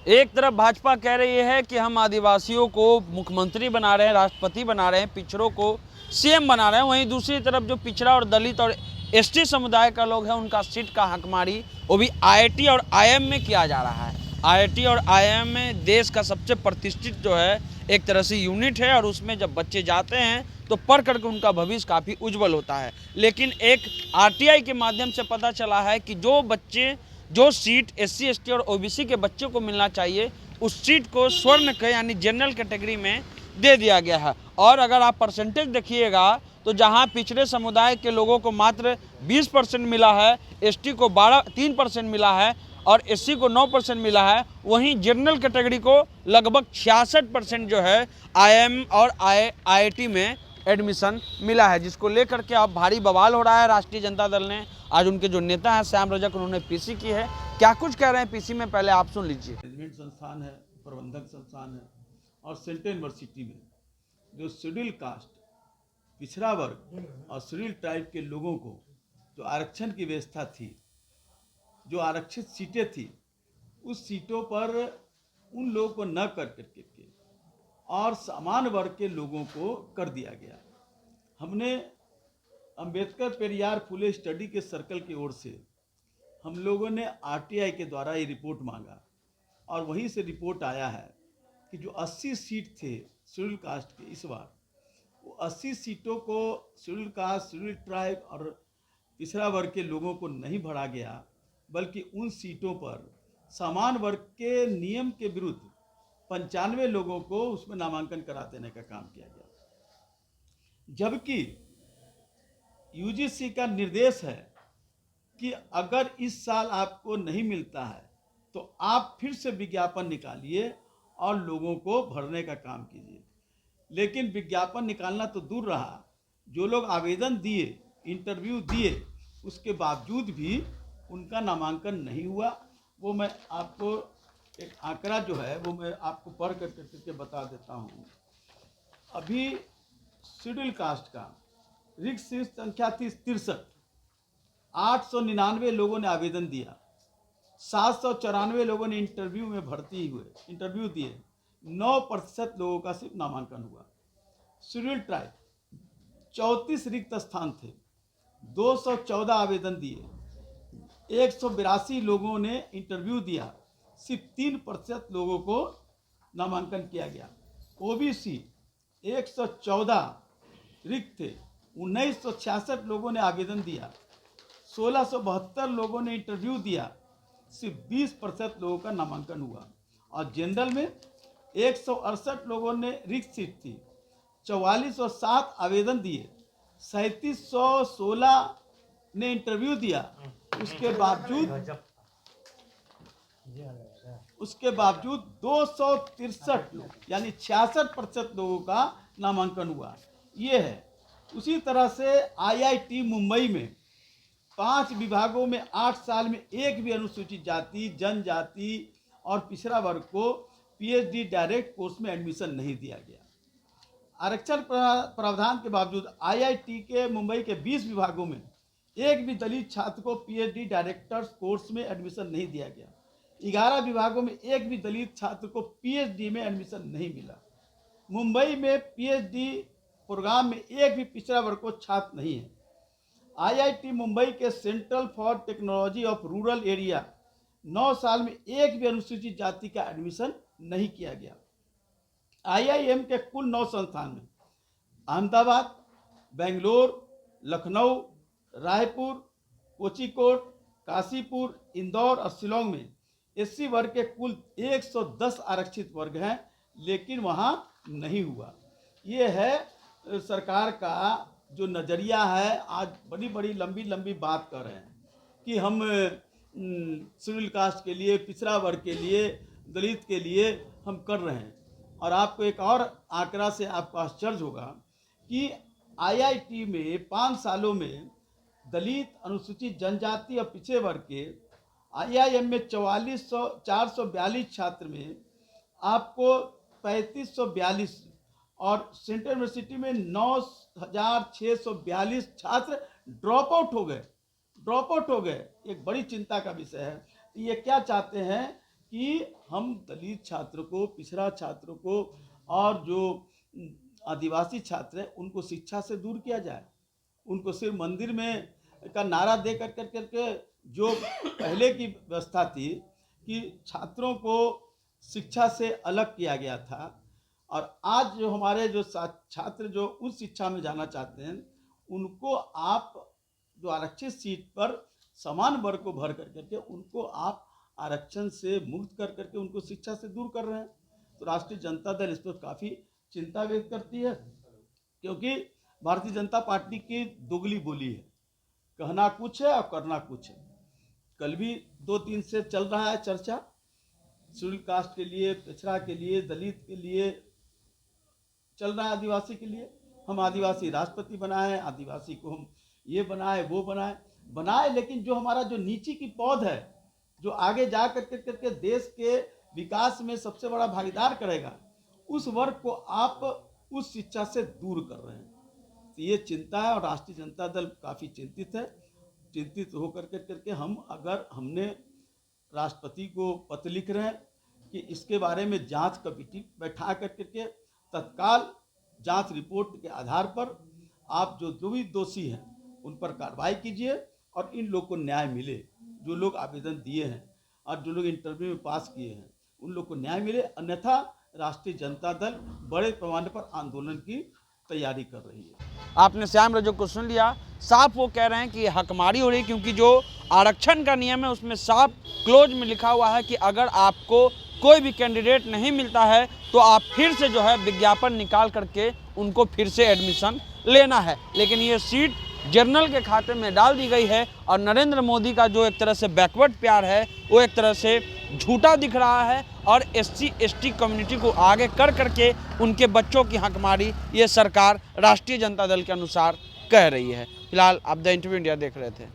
एक तरफ भाजपा कह रही है कि हम आदिवासियों को मुख्यमंत्री बना रहे हैं, राष्ट्रपति बना रहे हैं, पिछड़ों को सीएम बना रहे हैं, वहीं दूसरी तरफ जो पिछड़ा और दलित और एसटी समुदाय का लोग हैं उनका सीट का हकमारी वो भी आईआईटी और आईएम में किया जा रहा है। आईआईटी और आईएम में देश का सबसे प्रतिष्ठित जो है एक तरह से यूनिट है और उसमें जब बच्चे जाते हैं तो पढ़ करके उनका भविष्य काफ़ी उज्जवल होता है। लेकिन एक आरटीआई के माध्यम से पता चला है कि जो सीट एससी एसटी और ओबीसी के बच्चों को मिलना चाहिए उस सीट को स्वर्ण के यानी जनरल कैटेगरी में दे दिया गया है। और अगर आप परसेंटेज देखिएगा तो जहां पिछड़े समुदाय के लोगों को मात्र 20% मिला है, एसटी को 3% मिला है और एससी को 9% मिला है, वहीं जनरल कैटेगरी को लगभग 66% जो है आईएम और आईआईटी में एडमिशन मिला है, जिसको लेकर के अब भारी बवाल हो रहा है। राष्ट्रीय जनता दल ने आज उनके जो नेता हैं श्याम रजक, उन्होंने पीसी की है। क्या कुछ कह रहे हैं पीसी में, पहले आप सुन लीजिए। मैनेजमेंट संस्थान है, प्रबंधक संस्थान है और सेंट्रल यूनिवर्सिटी में जो शेड्यूल कास्ट, पिछड़ा वर्ग और शेड्यूल ट्राइब के लोगों को जो आरक्षण की व्यवस्था थी, जो आरक्षित सीटें थी, उस सीटों पर उन लोगों को न कर करके और समान वर्ग के लोगों को कर दिया गया। हमने अंबेडकर पेरियार फुले स्टडी के सर्कल की ओर से हम लोगों ने आरटीआई के द्वारा ये रिपोर्ट मांगा और वहीं से रिपोर्ट आया है कि जो 80 सीट थे शेड्यूल कास्ट के, इस बार वो 80 सीटों को शेड्यूल कास्ट, शेड्यूल ट्राइब और पिछड़ा वर्ग के लोगों को नहीं भरा गया, बल्कि उन सीटों पर समान वर्ग के नियम के विरुद्ध 95 लोगों को उसमें नामांकन करा देने का काम किया गया। जबकि यूजीसी का निर्देश है कि अगर इस साल आपको नहीं मिलता है तो आप फिर से विज्ञापन निकालिए और लोगों को भरने का काम कीजिए। लेकिन विज्ञापन निकालना तो दूर रहा, जो लोग आवेदन दिए, इंटरव्यू दिए, उसके बावजूद भी उनका नामांकन नहीं हुआ। वो मैं आपको एक आंकड़ा जो है वो मैं आपको पढ़ करके बता देता हूँ। अभी शेड्यूल कास्ट का रिक्त सीट संख्या थी 63, 899 लोगों ने आवेदन दिया, 794 लोगों ने इंटरव्यू में भर्ती हुए, इंटरव्यू दिए, 9% लोगों का सिर्फ नामांकन हुआ। शेड्यूल ट्राइब 34 रिक्त स्थान थे, 214 आवेदन दिए, 182 लोगों ने इंटरव्यू दिया, सिर्फ 3% लोगों को नामांकन किया गया। ओबीसी 114 रिक्त थे, 1966 लोगों ने आवेदन दिया, 1672 लोगों ने इंटरव्यू दिया, सिर्फ 20% लोगों का नामांकन हुआ। और जनरल में 168 लोगों ने रिक्त सीट थी, 4407 आवेदन दिए, 3716 ने इंटरव्यू दिया, उसके बावजूद 263 यानी 66% लोगों का नामांकन हुआ। ये है। उसी तरह से आईआईटी मुंबई में 5 विभागों में 8 साल में एक भी अनुसूचित जाति, जनजाति और पिछड़ा वर्ग को पीएचडी डायरेक्ट कोर्स में एडमिशन नहीं दिया गया। आरक्षण प्रावधान के बावजूद आईआईटी के मुंबई के 20 विभागों में एक भी दलित छात्र को पीएचडी डायरेक्टर्स कोर्स में एडमिशन नहीं दिया गया। 11 विभागों में एक भी दलित छात्र को पीएचडी में एडमिशन नहीं मिला। मुंबई में पीएचडी प्रोग्राम में एक भी पिछड़ा वर्ग को छात्र नहीं है। आईआईटी मुंबई के central for technology of rural area 9 साल में एक भी अनुसूचित जाति का एडमिशन नहीं किया गया। आईआईएम के कुल 9 संस्थान में अहमदाबाद, बेंगलोर, लखनऊ, रायपुर, कोझिकोड, काशीपुर, इंदौर और शिलोंग में एससी वर्ग के कुल 110 आरक्षित वर्ग हैं, लेकिन वहाँ नहीं हुआ। ये है सरकार का जो नज़रिया है। आज बड़ी बड़ी लंबी लंबी बात कर रहे हैं कि हम शेड्यूल कास्ट के लिए, पिछड़ा वर्ग के लिए, दलित के लिए हम कर रहे हैं। और आपको एक और आंकड़ा से आपको आश्चर्य होगा कि आईआईटी में 5 सालों में दलित, अनुसूचित जनजाति और पिछड़े वर्ग के आईआईएम में 442 छात्र में आपको 3542 और सेंट्रल यूनिवर्सिटी में 9642 छात्र ड्रॉप आउट हो गए। एक बड़ी चिंता का विषय है। ये क्या चाहते हैं कि हम दलित छात्र को, पिछड़ा छात्र को और जो आदिवासी छात्र हैं उनको शिक्षा से दूर किया जाए। उनको सिर्फ मंदिर में का नारा दे करके जो पहले की व्यवस्था थी कि छात्रों को शिक्षा से अलग किया गया था, और आज जो हमारे जो छात्र जो उस शिक्षा में जाना चाहते हैं उनको आप जो आरक्षित सीट पर समान वर्ग को भर करके उनको आप आरक्षण से मुक्त करके उनको शिक्षा से दूर कर रहे हैं। तो राष्ट्रीय जनता दल इस पर काफ़ी चिंता व्यक्त करती है, क्योंकि भारतीय जनता पार्टी की दोगली बोली है, कहना कुछ है और करना कुछ है। कल भी 2-3 से चल रहा है चर्चा, शेड्यूल कास्ट के लिए, पिछड़ा के लिए, दलित के लिए चल रहा है, आदिवासी के लिए। हम आदिवासी राष्ट्रपति बनाए, आदिवासी को हम ये बनाए वो बनाए, लेकिन जो हमारा जो नीचे की पौध है, जो आगे जा करके देश के विकास में सबसे बड़ा भागीदार करेगा, उस वर्ग को आप उस शिक्षा से दूर कर रहे हैं। तो ये चिंता है और राष्ट्रीय जनता दल काफ़ी चिंतित है। चिंतित होकर करके हमने राष्ट्रपति को पत्र लिख रहे हैं कि इसके बारे में जांच कमेटी बैठा करके तत्काल जांच रिपोर्ट के आधार पर आप जो भी दोषी हैं उन पर कार्रवाई कीजिए और इन लोग को न्याय मिले। जो लोग आवेदन दिए हैं और जो लोग इंटरव्यू में पास किए हैं उन लोग को न्याय मिले, अन्यथा राष्ट्रीय जनता दल बड़े पैमाने पर आंदोलन की तैयारी कर रही है। आपने श्याम रजक को सुन लिया, साफ वो कह रहे हैं कि हकमारी हो रही, क्योंकि जो आरक्षण का नियम है उसमें साफ क्लोज में लिखा हुआ है कि अगर आपको कोई भी कैंडिडेट नहीं मिलता है तो आप फिर से जो है विज्ञापन निकाल करके उनको फिर से एडमिशन लेना है। लेकिन ये सीट जनरल के खाते में डाल दी गई है और नरेंद्र मोदी का जो एक तरह से बैकवर्ड प्यार है वो एक तरह से झूठा दिख रहा है और SC/ST कम्युनिटी को आगे कर करके उनके बच्चों की हकमारी ये सरकार राष्ट्रीय जनता दल के अनुसार कह रही है। फिलहाल आप द इंटरव्यू इंडिया देख रहे थे।